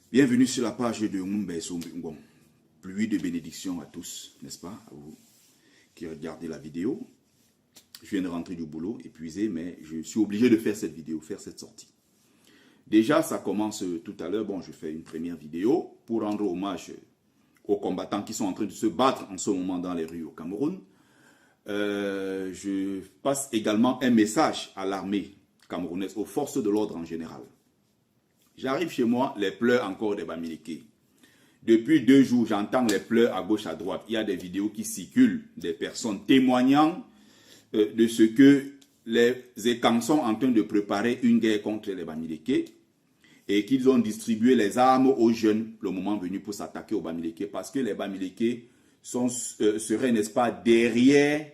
Bienvenue sur la page de Mumbeso. Bon, pluie de bénédictions à tous, n'est-ce pas, à vous qui regardez la vidéo. Je viens de rentrer du boulot, épuisé, mais je suis obligé de faire cette vidéo, faire cette sortie. Déjà, ça commence tout à l'heure. Bon, je fais une première vidéo pour rendre hommage aux combattants qui sont en train de se battre en ce moment dans les rues au Cameroun. Je passe également un message à l'armée camerounaise, aux forces de l'ordre en général. J'arrive chez moi, les pleurs encore des Bamileke. Depuis 2 jours, j'entends les pleurs à gauche, à droite. Il y a des vidéos qui circulent, des personnes témoignant de ce que les Ekans sont en train de préparer une guerre contre les Bamileke et qu'ils ont distribué les armes aux jeunes le moment venu pour s'attaquer aux Bamileke parce que les Bamileke seraient, n'est-ce pas, derrière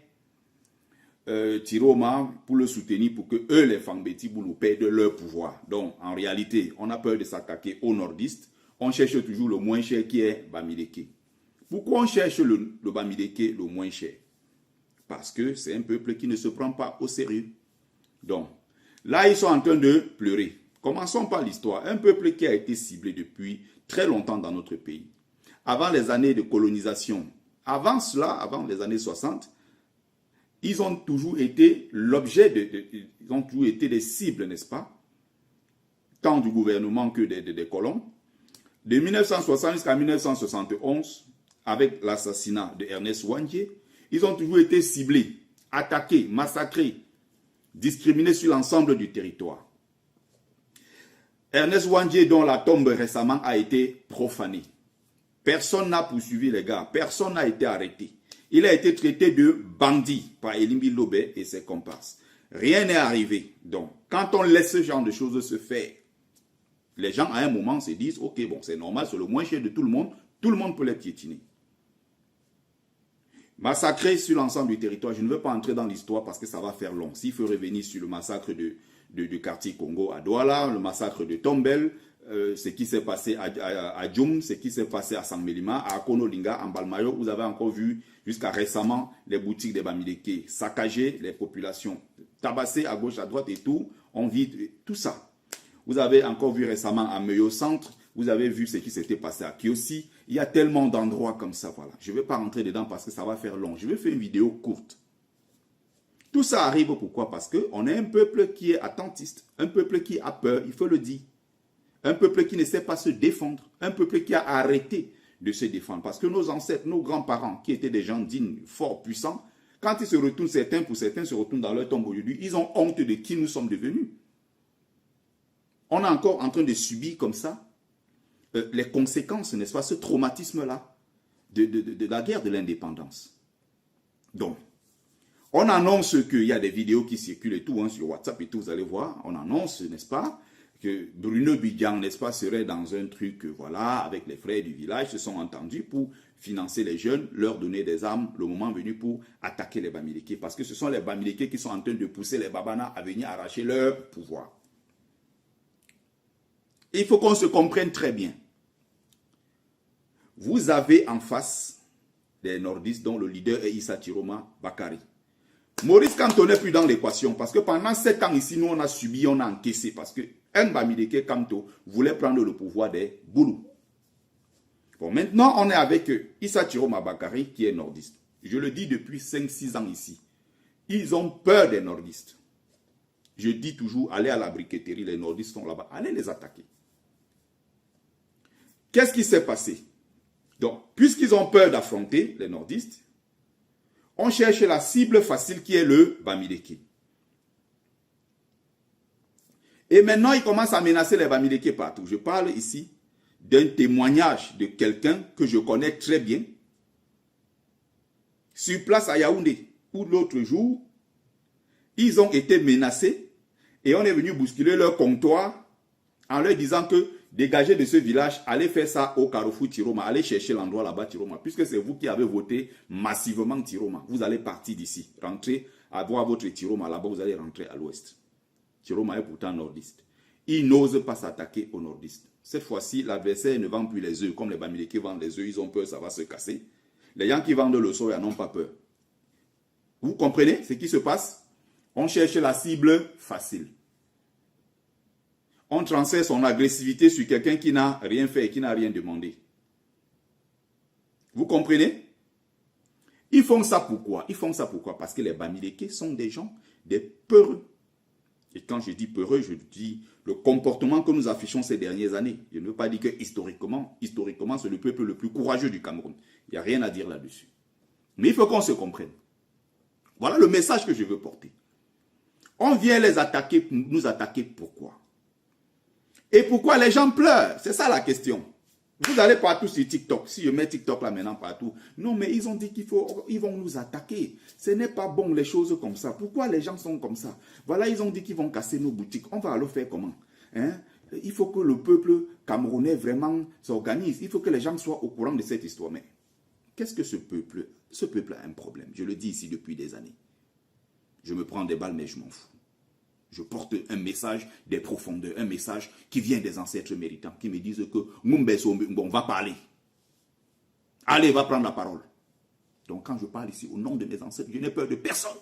Tiroma pour le soutenir pour que eux, les Fangbeti Boulou, perdent leur pouvoir. Donc, en réalité, on a peur de s'attaquer aux nordistes. On cherche toujours le moins cher qui est Bamileke. Pourquoi on cherche le Bamileke le moins cher? Parce que c'est un peuple qui ne se prend pas au sérieux. Donc, là, ils sont en train de pleurer. Commençons par l'histoire. Un peuple qui a été ciblé depuis très longtemps dans notre pays. Avant les années de colonisation, avant cela, avant les années 60, ils ont toujours été l'objet ils ont toujours été des cibles, n'est-ce pas? Tant du gouvernement que des colons. De 1960 jusqu'à 1971, avec l'assassinat de Ernest Ouandjé, ils ont toujours été ciblés, attaqués, massacrés, discriminés sur l'ensemble du territoire. Ernest Ouandjé, dont la tombe récemment a été profanée. Personne n'a poursuivi les gars, personne n'a été arrêté. Il a été traité de bandit par Elimbi Lobé et ses comparses. Rien n'est arrivé. Donc, quand on laisse ce genre de choses se faire, les gens à un moment se disent, ok, bon, c'est normal, c'est le moins cher de tout le monde peut les piétiner. Massacré sur l'ensemble du territoire, je ne veux pas entrer dans l'histoire parce que ça va faire long. S'il faut revenir sur le massacre du quartier Congo à Douala, le massacre de Tombel, ce qui s'est passé à Djoum, ce qui s'est passé à Sangmelima, à Akonolinga, en Balmayo, vous avez encore vu jusqu'à récemment les boutiques des Bamileke saccagées, les populations tabassées à gauche, à droite et tout, on vit tout ça. Vous avez encore vu récemment à Meyo Centre, vous avez vu ce qui s'était passé à Kiossi. Il y a tellement d'endroits comme ça, voilà. Je ne vais pas rentrer dedans parce que ça va faire long. Je vais faire une vidéo courte. Tout ça arrive pourquoi? Parce qu'on est un peuple qui est attentiste, un peuple qui a peur, il faut le dire. Un peuple qui ne sait pas se défendre, un peuple qui a arrêté de se défendre. Parce que nos ancêtres, nos grands-parents, qui étaient des gens dignes, forts, puissants, quand ils se retournent, certains se retournent dans leur tombe aujourd'hui, ils ont honte de qui nous sommes devenus. On est encore en train de subir comme ça les conséquences, n'est-ce pas, ce traumatisme-là de la guerre de l'indépendance. Donc, on annonce qu'il y a des vidéos qui circulent et tout, hein, sur WhatsApp et tout, vous allez voir, on annonce, n'est-ce pas, que Bruno Bidjan, n'est-ce pas, serait dans un truc, voilà, avec les frères du village, se sont entendus pour financer les jeunes, leur donner des armes, le moment venu pour attaquer les Bamileke, parce que ce sont les Bamileke qui sont en train de pousser les Babana à venir arracher leur pouvoir. Il faut qu'on se comprenne très bien. Vous avez en face des nordistes dont le leader est Issa Tiroma Bakari. Maurice Kamto n'est plus dans l'équation parce que pendant 7 ans ici, nous on a subi, on a encaissé parce que un Bamileke Kamto voulait prendre le pouvoir des Boulous. Bon, maintenant on est avec Issa Tiroma Bakari qui est nordiste. Je le dis depuis 5-6 ans ici. Ils ont peur des nordistes. Je dis toujours, allez à la briqueterie, les nordistes sont là-bas, allez les attaquer. Qu'est-ce qui s'est passé? Donc, puisqu'ils ont peur d'affronter les nordistes, on cherche la cible facile qui est le Bamileke. Et maintenant, ils commencent à menacer les Bamileke partout. Je parle ici d'un témoignage de quelqu'un que je connais très bien, sur place à Yaoundé, où l'autre jour, ils ont été menacés et on est venu bousculer leur comptoir en leur disant que dégagez de ce village, allez faire ça au Carrefour Tiroma, allez chercher l'endroit là-bas Tiroma, puisque c'est vous qui avez voté massivement Tiroma. Vous allez partir d'ici, rentrer, avoir votre Tiroma là-bas, vous allez rentrer à l'ouest. Tiroma est pourtant nordiste. Ils n'osent pas s'attaquer aux nordistes. Cette fois-ci, l'adversaire ne vend plus les œufs, comme les Bamileke vendent les œufs, ils ont peur, ça va se casser. Les gens qui vendent le soya n'ont pas peur. Vous comprenez ce qui se passe? On cherche la cible facile. on transfère son agressivité sur quelqu'un qui n'a rien fait et qui n'a rien demandé. Vous comprenez? Ils font ça pourquoi? Ils font ça pourquoi? Parce que les Bamileke sont des gens, des peureux. Et quand je dis peureux, je dis le comportement que nous affichons ces dernières années. Je ne veux pas dire que historiquement, c'est le peuple le plus courageux du Cameroun. Il n'y a rien à dire là-dessus. Mais il faut qu'on se comprenne. Voilà le message que je veux porter. On vient les attaquer, nous attaquer pourquoi? Et pourquoi les gens pleurent? C'est ça la question. Vous allez partout sur TikTok. Si je mets TikTok là maintenant partout. Non, mais ils ont dit qu'ils vont nous attaquer. Ce n'est pas bon les choses comme ça. Pourquoi les gens sont comme ça? Voilà, ils ont dit qu'ils vont casser nos boutiques. On va alors faire comment? Hein? Il faut que le peuple camerounais vraiment s'organise. Il faut que les gens soient au courant de cette histoire. Mais qu'est-ce que ce peuple? Ce peuple a un problème. Je le dis ici depuis des années. Je me prends des balles, mais je m'en fous. Je porte un message des profondeurs, un message qui vient des ancêtres méritants, qui me disent que on va parler. Allez, va prendre la parole. Donc quand je parle ici au nom de mes ancêtres, je n'ai peur de personne.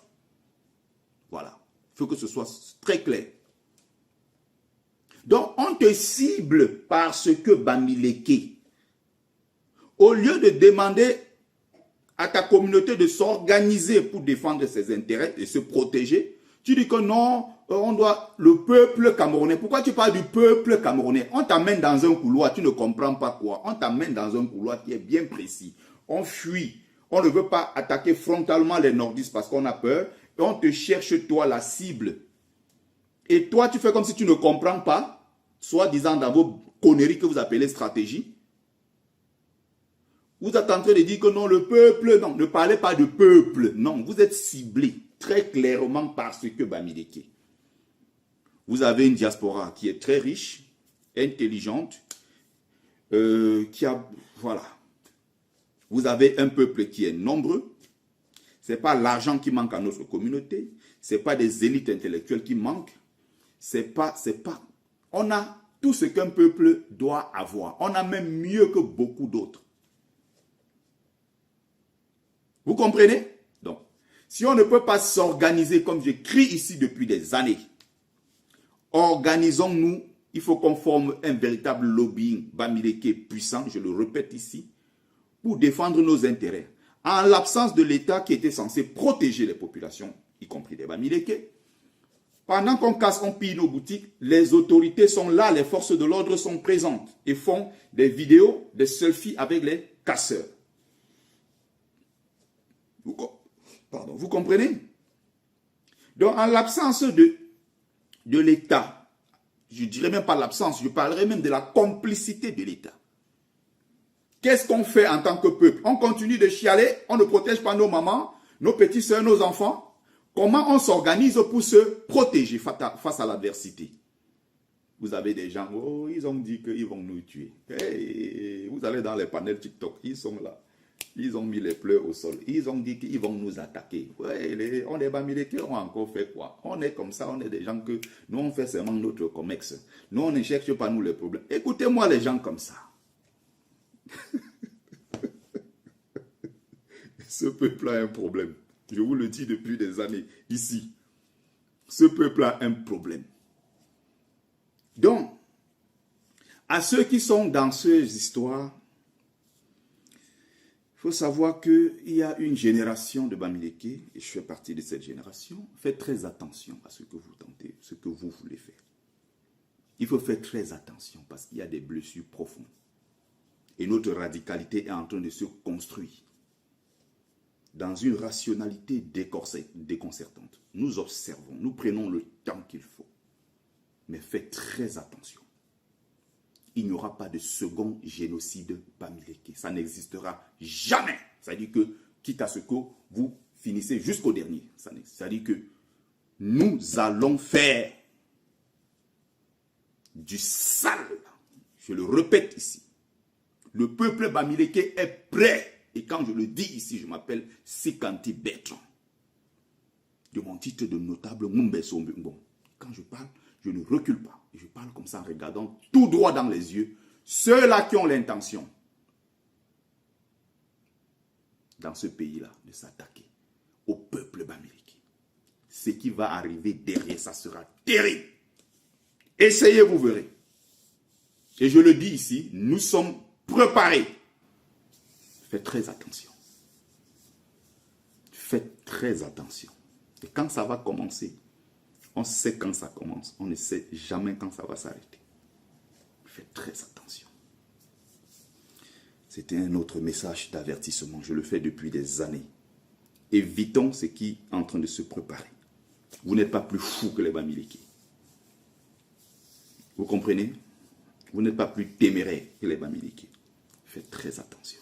Voilà. Il faut que ce soit très clair. Donc on te cible parce que Bamileke, au lieu de demander à ta communauté de s'organiser pour défendre ses intérêts et se protéger, tu dis que non, on doit, le peuple camerounais. Pourquoi tu parles du peuple camerounais? On t'amène dans un couloir, tu ne comprends pas quoi. On t'amène dans un couloir qui est bien précis. On fuit. On ne veut pas attaquer frontalement les nordistes parce qu'on a peur. Et on te cherche, toi, la cible. Et toi, tu fais comme si tu ne comprends pas, soi-disant dans vos conneries que vous appelez stratégie. Vous êtes en train de dire que non, le peuple, non, ne parlez pas de peuple. Non, vous êtes ciblé très clairement parce que Bamileke. Vous avez une diaspora qui est très riche, intelligente, qui a, voilà. Vous avez un peuple qui est nombreux. Ce n'est pas l'argent qui manque à notre communauté. Ce n'est pas des élites intellectuelles qui manquent. On a tout ce qu'un peuple doit avoir. On a même mieux que beaucoup d'autres. Vous comprenez? Donc, si on ne peut pas s'organiser comme j'écris ici depuis des années, organisons-nous. Il faut qu'on forme un véritable lobbying Bamileke puissant, je le répète ici, pour défendre nos intérêts. En l'absence de l'État qui était censé protéger les populations, y compris les Bamileke, pendant qu'on casse, on pille nos boutiques, les autorités sont là, les forces de l'ordre sont présentes et font des vidéos, des selfies avec les casseurs. Vous comprenez? Donc, en l'absence de l'État, je ne dirais même pas l'absence, je parlerai même de la complicité de l'État. Qu'est-ce qu'on fait en tant que peuple? On continue de chialer, on ne protège pas nos mamans, nos petits soeurs, nos enfants. Comment on s'organise pour se protéger face à l'adversité? Vous avez des gens, oh, ils ont dit qu'ils vont nous tuer. Hey, vous allez dans les panels TikTok, ils sont là. Ils ont mis les pleurs au sol. Ils ont dit qu'ils vont nous attaquer. Ouais, on est Bamileke, on a encore fait quoi? On est comme ça, on est des gens que nous on fait seulement notre comex. Nous on ne cherche pas nous les problèmes. Écoutez-moi les gens comme ça. Ce peuple a un problème. Je vous le dis depuis des années ici. Ce peuple a un problème. Donc, à ceux qui sont dans ces histoires, il faut savoir qu'il y a une génération de Bamileke, et je fais partie de cette génération. Faites très attention à ce que vous tentez, ce que vous voulez faire. Il faut faire très attention parce qu'il y a des blessures profondes. Et notre radicalité est en train de se construire dans une rationalité déconcertante. Nous observons, nous prenons le temps qu'il faut. Mais faites très attention. Il n'y aura pas de second génocide Bamileke. Ça n'existera jamais. C'est-à-dire que, quitte à ce que vous finissez jusqu'au dernier. C'est-à-dire que nous allons faire du sale. Je le répète ici. Le peuple Bamileke est prêt. Et quand je le dis ici, je m'appelle Sikanti Bertrand. De mon titre de notable Mumbeso Mbumbo. Quand je parle, je ne recule pas. Je parle comme ça en regardant tout droit dans les yeux ceux-là qui ont l'intention dans ce pays-là de s'attaquer au peuple Bamileke. Ce qui va arriver derrière, ça sera terrible. Essayez, vous verrez. Et je le dis ici, nous sommes préparés. Faites très attention. Faites très attention. Et quand ça va commencer, on sait quand ça commence. On ne sait jamais quand ça va s'arrêter. Faites très attention. C'était un autre message d'avertissement. Je le fais depuis des années. Évitons ce qui est en train de se préparer. Vous n'êtes pas plus fou que les Bamileke. Vous comprenez? Vous n'êtes pas plus téméraire que les Bamileke. Faites très attention.